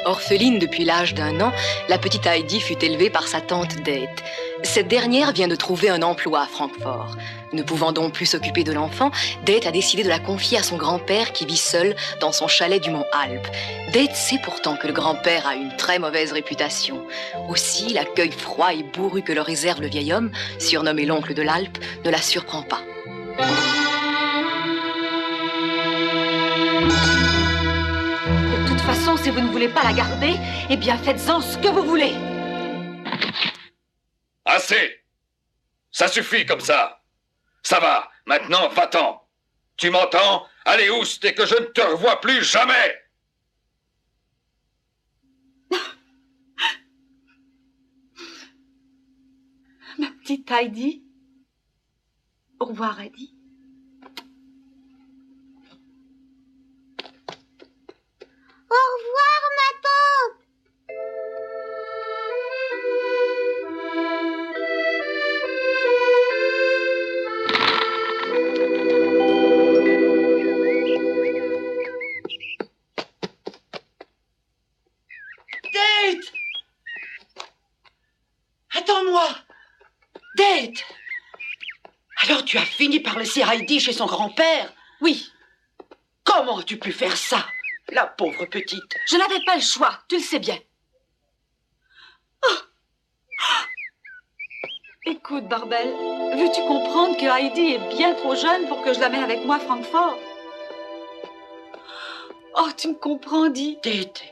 Orpheline depuis l'âge d'1 an, la petite Heidi fut élevée par sa tante Dete. Cette dernière vient de trouver un emploi à Francfort. Ne pouvant donc plus s'occuper de l'enfant, Dete a décidé de la confier à son grand-père qui vit seul dans son chalet du mont Alpes. Dete sait pourtant que le grand-père a une très mauvaise réputation. Aussi, l'accueil froid et bourru que leur réserve le vieil homme, surnommé l'oncle de l'Alpe, ne la surprend pas. De toute façon, si vous ne voulez pas la garder, eh bien faites-en ce que vous voulez. Assez! Ça suffit comme ça. Ça va, maintenant va-t'en. Tu m'entends? Allez, oust, et que je ne te revoie plus jamais! Ma petite Heidi. Au revoir, Heidi. Au revoir, ma tante. Dete! Attends-moi! Dete! Alors tu as fini par laisser Heidi chez son grand-père? Oui. Comment as-tu pu faire ça? La pauvre petite. Je n'avais pas le choix, tu le sais bien. Oh. Écoute, Barbel, veux-tu comprendre que Heidi est bien trop jeune pour que je l'amène avec moi à Francfort? Oh, tu me comprends, Di.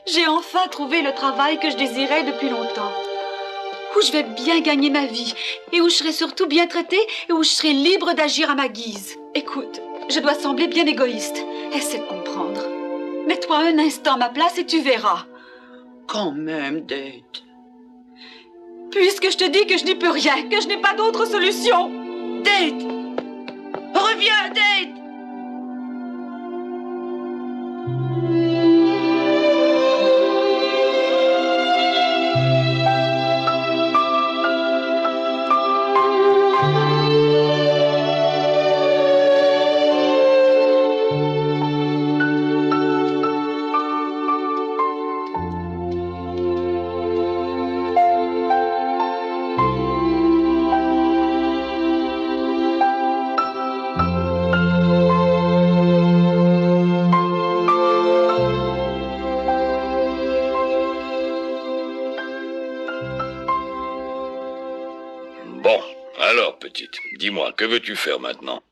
J'ai enfin trouvé le travail que je désirais depuis longtemps. Où je vais bien gagner ma vie, et où je serai surtout bien traitée, et où je serai libre d'agir à ma guise. Écoute, je dois sembler bien égoïste. Essaie de comprendre. Mets-toi un instant à ma place et tu verras. Quand même, Dete. Puisque je te dis que je n'y peux rien, que je n'ai pas d'autre solution. Dete! Reviens, Dete! Bon, alors, petite, dis-moi, que veux-tu faire maintenant?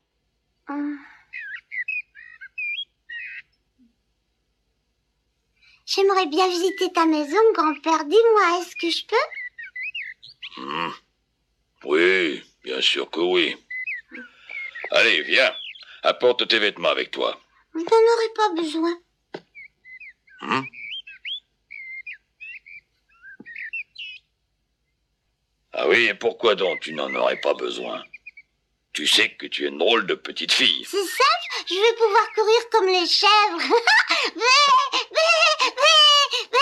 J'aimerais bien visiter ta maison, grand-père. Dis-moi, est-ce que je peux? Oui, bien sûr que oui. Allez, viens, apporte tes vêtements avec toi. Je n'en aurais pas besoin. Ah oui, et pourquoi donc tu n'en aurais pas besoin? Tu sais que tu es une drôle de petite fille. C'est simple, je vais pouvoir courir comme les chèvres. Bé, bé, bé, bé.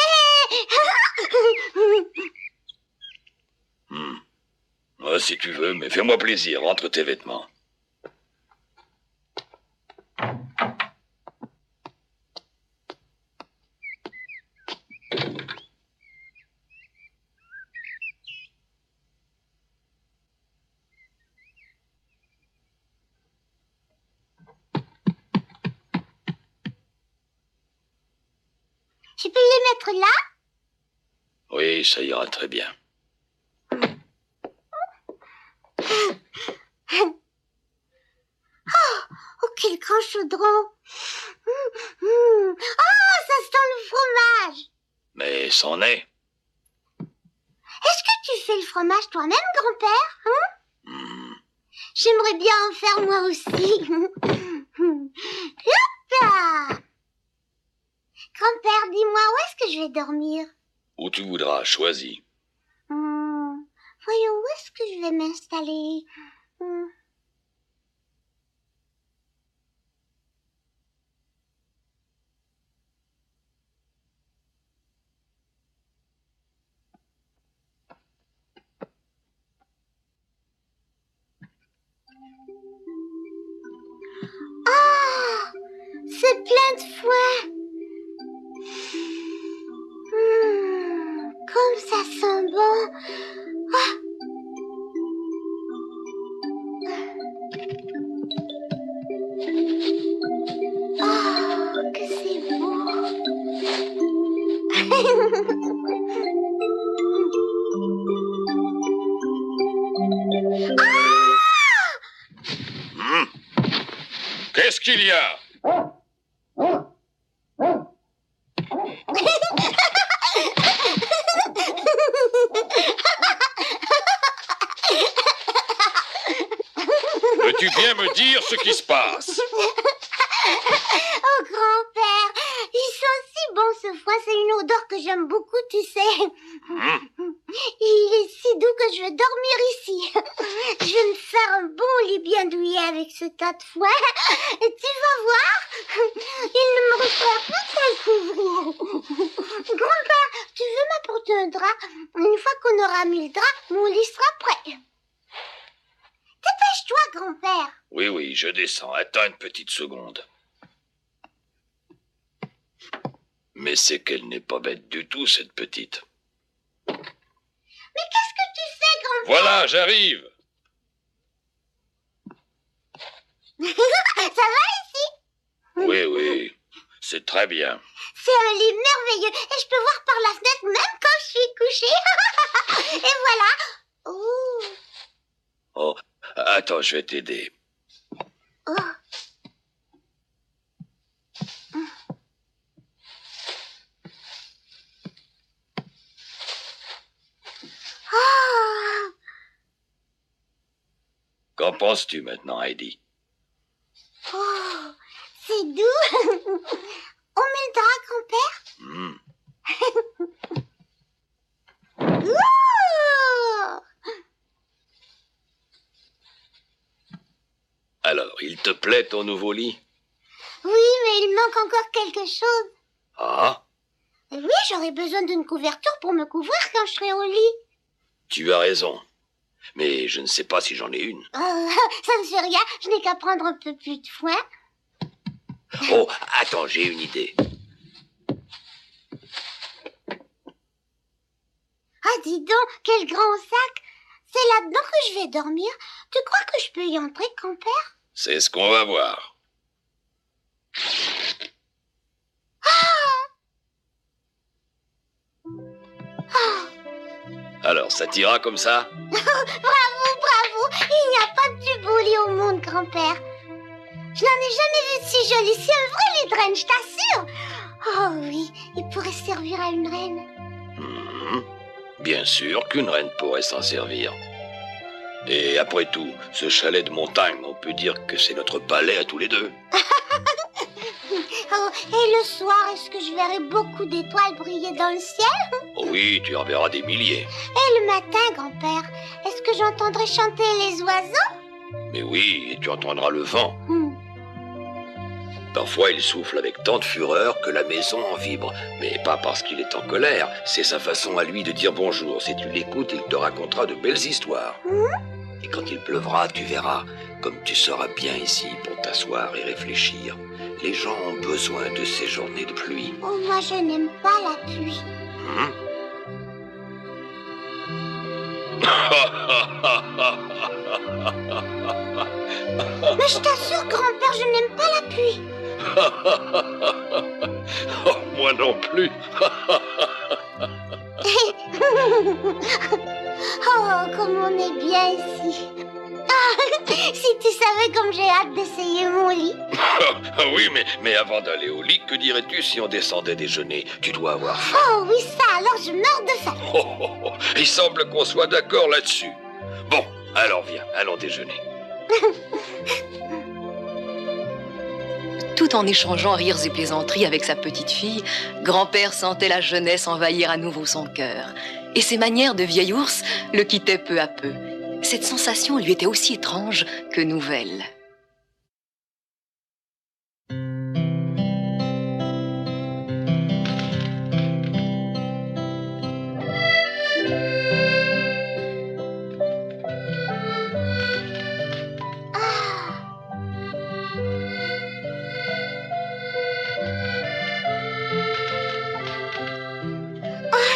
Bah, si tu veux, mais fais-moi plaisir, rentre tes vêtements. Je peux les mettre là? Oui, ça ira très bien. Oh, quel grand chaudron! Oh, ça sent le fromage! Mais c'en est. Est-ce que tu fais le fromage toi-même, grand-père? J'aimerais bien en faire moi aussi. Hop! Grand-père, dis-moi, où est-ce que je vais dormir? Où tu voudras, choisis. Voyons, où est-ce que je vais m'installer? Oh, c'est plein de foin. Comme ça sent bon. Ah. Oh, que c'est beau. Qu'est-ce qu'il y a? Peux-tu bien me dire ce qui se passe? Oh, grand-père, ils sont si bons ce foin, c'est une odeur que j'aime beaucoup, tu sais. Il est si doux que je veux dormir ici. Je vais me faire un bon lit bien douillet avec ce tas de foin. Et tu vas voir, il ne me restera plus qu'à le couvrir. Grand-père, tu veux m'apporter un drap? Une fois qu'on aura mis le drap, mon lit sera prêt. Dépêche-toi, grand-père. Oui, oui, je descends. Attends une petite seconde. Mais c'est qu'elle n'est pas bête du tout, cette petite. Mais qu'est-ce que tu fais, grand-père? Voilà, j'arrive. Ça va ici? Oui, oui, c'est très bien. C'est un lit merveilleux et je peux voir par la fenêtre même quand je suis couchée. Et voilà. Oh. Oh, attends, je vais t'aider. Oh. Oh. Qu'en penses-tu maintenant, Heidi? Oh. C'est doux. On met le drap, grand-père? Ouh. Alors, il te plaît ton nouveau lit? Oui, mais il manque encore quelque chose. Ah, Oui, j'aurais besoin d'une couverture pour me couvrir quand je serai au lit. tu as raison. Mais je ne sais pas si j'en ai une. Oh, ça ne fait rien, je n'ai qu'à prendre un peu plus de foin. Oh, attends, j'ai une idée. Ah, dis donc, quel grand sac! C'est là-dedans que je vais dormir. Tu crois que je peux y entrer, grand-père? C'est ce qu'on va voir. Alors, ça t'ira comme ça? Bravo, bravo! Il n'y a pas de plus beau lit au monde, grand-père. Je n'en ai jamais vu de si joli. C'est un vrai lit de reine, je t'assure. Oh oui, il pourrait servir à une reine. Bien sûr qu'une reine pourrait s'en servir. Et après tout, ce chalet de montagne, on peut dire que c'est notre palais à tous les deux. Oh, et le soir, est-ce que je verrai beaucoup d'étoiles briller dans le ciel? Oh oui, tu en verras des milliers. Et le matin, grand-père, est-ce que j'entendrai chanter les oiseaux? Mais oui, et tu entendras le vent. Parfois, il souffle avec tant de fureur que la maison en vibre. Mais pas parce qu'il est en colère, c'est sa façon à lui de dire bonjour. Si tu l'écoutes, il te racontera de belles histoires. Et quand il pleuvra, tu verras, comme tu seras bien ici pour t'asseoir et réfléchir. Les gens ont besoin de ces journées de pluie. Oh, moi, je n'aime pas la pluie. Mais je t'assure, grand-père, je n'aime pas la pluie. Oh, moi non plus. Oh, comme on est bien ici. Ah, si tu savais comme j'ai hâte d'essayer mon lit. Oui, mais avant d'aller au lit, que dirais-tu si on descendait déjeuner? Tu dois avoir faim. Oh oui, ça, alors je meurs de faim. Il semble qu'on soit d'accord là-dessus. Bon, alors viens, allons déjeuner. Tout en échangeant rires et plaisanteries avec sa petite fille, grand-père sentait la jeunesse envahir à nouveau son cœur. Et ses manières de vieil ours le quittaient peu à peu. Cette sensation lui était aussi étrange que nouvelle.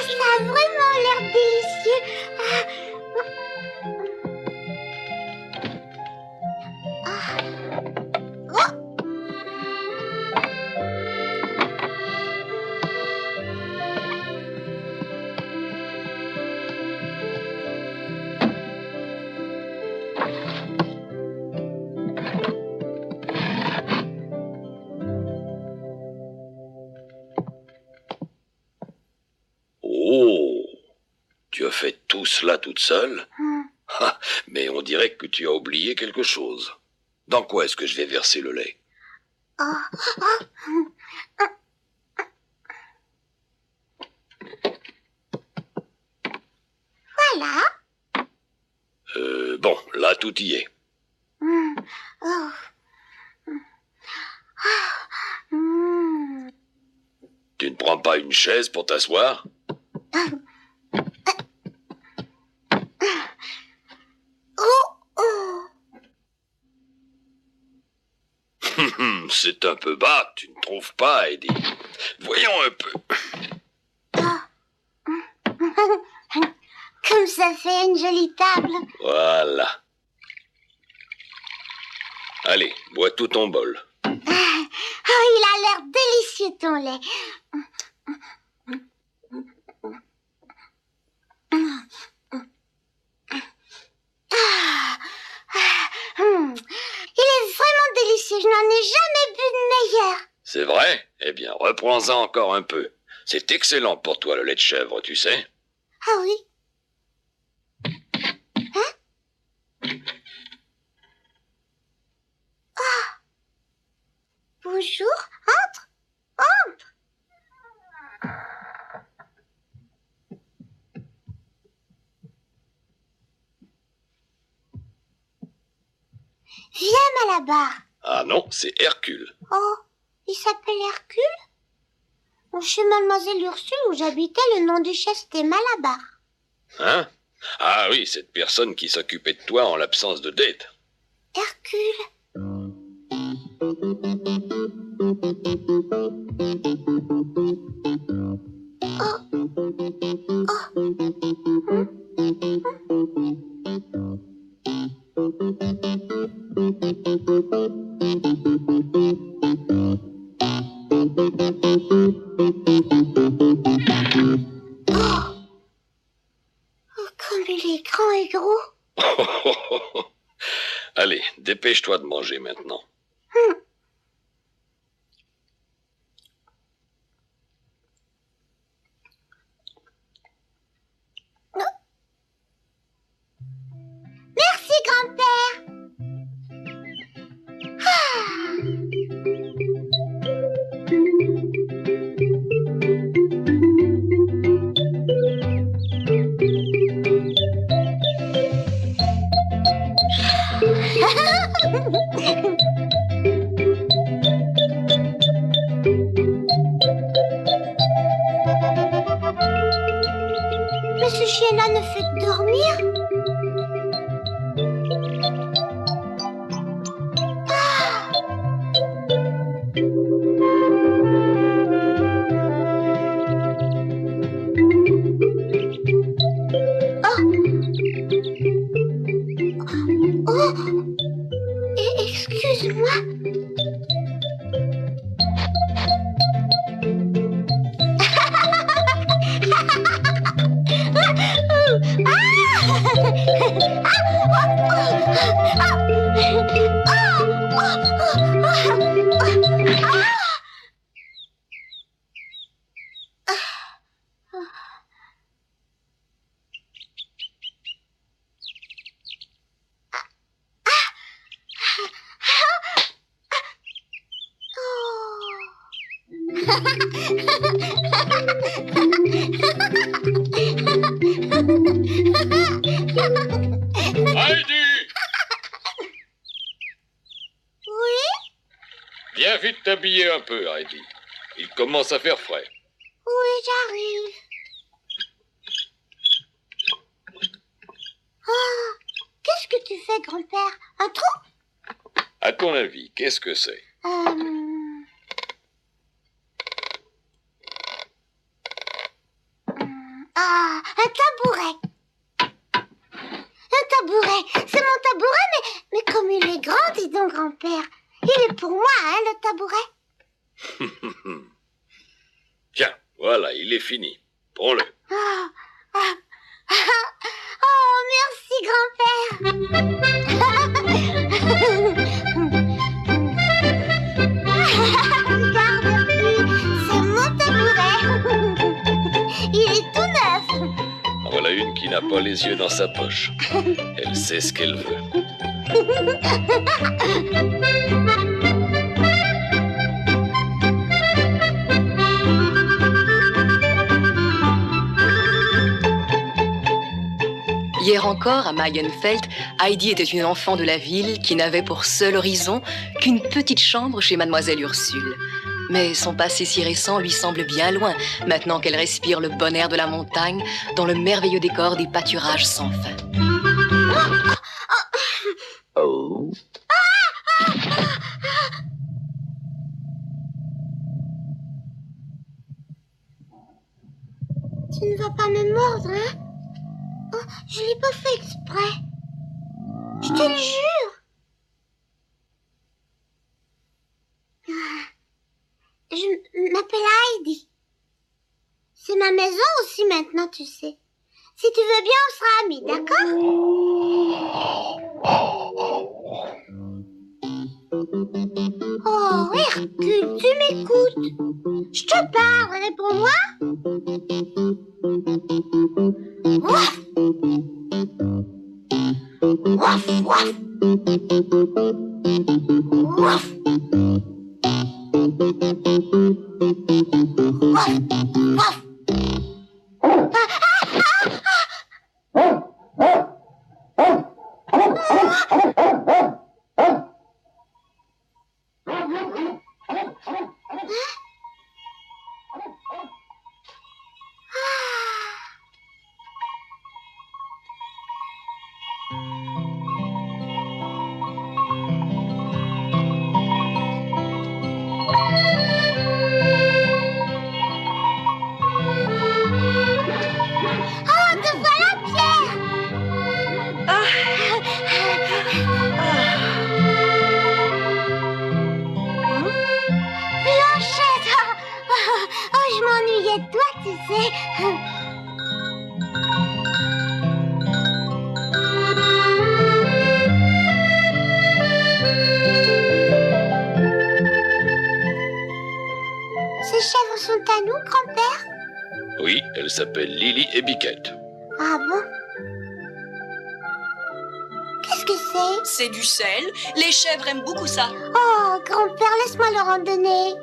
Ça a vraiment l'air délicieux. Oh, tu as fait tout cela toute seule? Ah, mais on dirait que tu as oublié quelque chose. Dans quoi est-ce que je vais verser le lait? Voilà. Bon, là tout y est. Oh. Tu ne prends pas une chaise pour t'asseoir? C'est un peu bas, tu ne trouves pas, Eddie? Voyons un peu. Comme ça fait une jolie table. Voilà. Allez, bois tout ton bol. Oh, il a l'air délicieux ton lait. Il est vraiment délicieux, je n'en ai jamais bu de meilleur. C'est vrai? Eh bien, reprends-en encore un peu. C'est excellent pour toi, le lait de chèvre, tu sais. Ah oui. Bonjour, entre. Viens, Malabar. Ah non, c'est Hercule. Oh, il s'appelle Hercule? Chez Mademoiselle Ursule où j'habitais, le nom du chef c'était Malabar. Hein? Ah oui, cette personne qui s'occupait de toi en l'absence de Date. Hercule. Comme il est grand et gros. Allez, dépêche-toi de manger maintenant. Merci, grand-père. chien-là ne fait que dormir. Excuse-moi. Heidi! Oui? Viens vite t'habiller un peu, Heidi. Il commence à faire frais. Oui, j'arrive. Oh, qu'est-ce que tu fais, grand-père? Un trou? À ton avis, qu'est-ce que c'est? Ah, un tabouret. Un tabouret. C'est mon tabouret, mais comme il est grand, dis donc, grand-père. Il est pour moi, hein, le tabouret. Tiens, voilà, il est fini. Prends-le. Oh, merci, grand-père. Regarde, c'est mon tabouret. Il est tout neuf. En voilà une qui n'a pas les yeux dans sa poche. Elle sait ce qu'elle veut. Hier encore, à Mayenfeld, Heidi était une enfant de la ville qui n'avait pour seul horizon qu'une petite chambre chez Mademoiselle Ursule. Mais son passé si récent lui semble bien loin, maintenant qu'elle respire le bon air de la montagne dans le merveilleux décor des pâturages sans fin. Oh. Tu ne vas pas me mordre, hein? Oh, je l'ai pas fait exprès. Je te le jure. Je m'appelle Heidi. C'est ma maison aussi maintenant, tu sais. Si tu veux bien, on sera amis, d'accord? Oh, Hercule, tu m'écoutes. Je te parle, réponds-moi. Waf! Waf, waf! Waf! Waf, waf! Ces chèvres sont à nous, grand-père? Oui, elles s'appellent Lily et Biquette. Ah bon? Qu'est-ce que c'est? C'est du sel. Les chèvres aiment beaucoup ça. Oh, grand-père, laisse-moi leur en donner.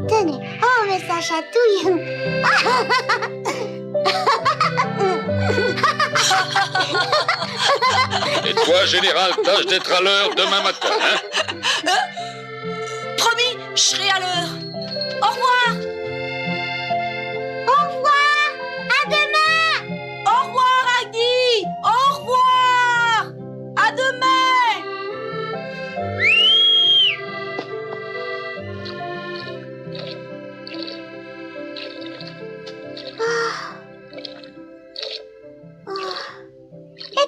Tenez. Oh, mais ça chatouille. Et toi, général, tâche d'être à l'heure demain matin, hein? Promis, je serai à l'heure. Au revoir. Au revoir. À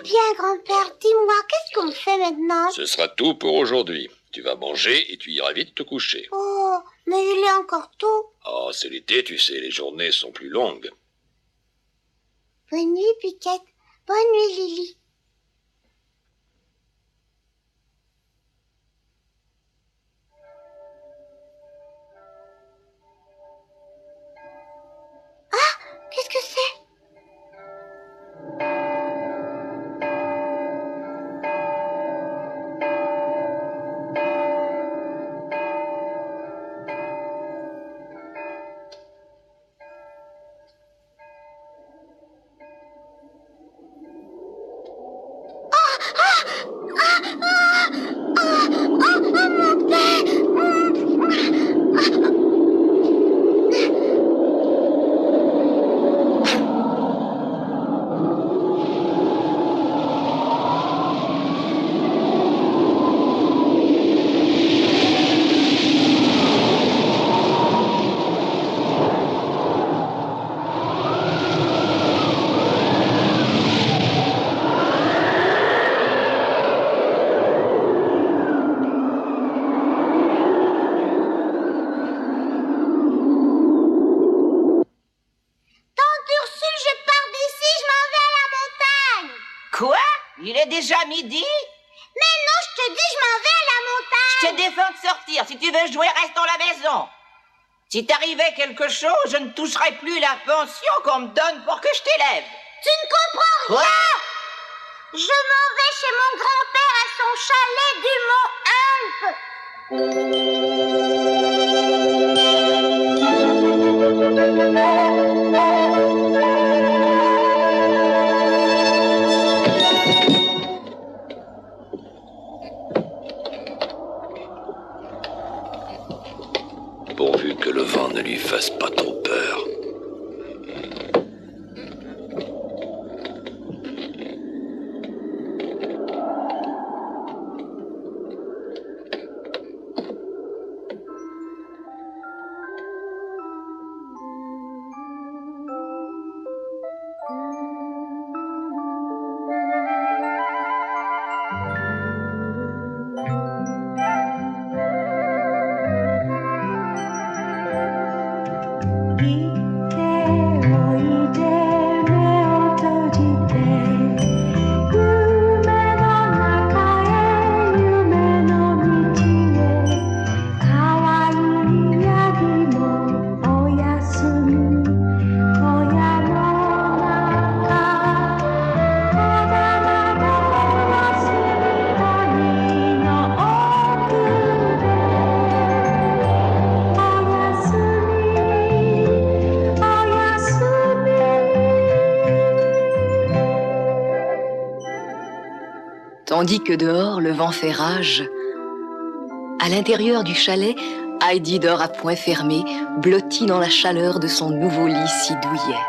bien, grand-père. Dis-moi, qu'est-ce qu'on fait maintenant? Ce sera tout pour aujourd'hui. Tu vas manger et tu iras vite te coucher. Oh, mais il est encore tôt. Oh, c'est l'été, tu sais, les journées sont plus longues. Bonne nuit, Piquette. Bonne nuit, Lily. Ah, qu'est-ce que c'est? Quoi? Il est déjà midi? Mais non, je te dis, je m'en vais à la montagne. Je te défends de sortir. Si tu veux jouer, reste dans la maison. Si t'arrivait quelque chose, je ne toucherai plus la pension qu'on me donne pour que je t'élève. Tu ne comprends rien. Quoi? Je m'en vais chez mon grand-père à son chalet du Mont Hump. Pourvu que le vent ne lui fasse pas trop peur. Tandis que dehors, le vent fait rage, à l'intérieur du chalet, Heidi dort à poings fermés, blottie dans la chaleur de son nouveau lit si douillet.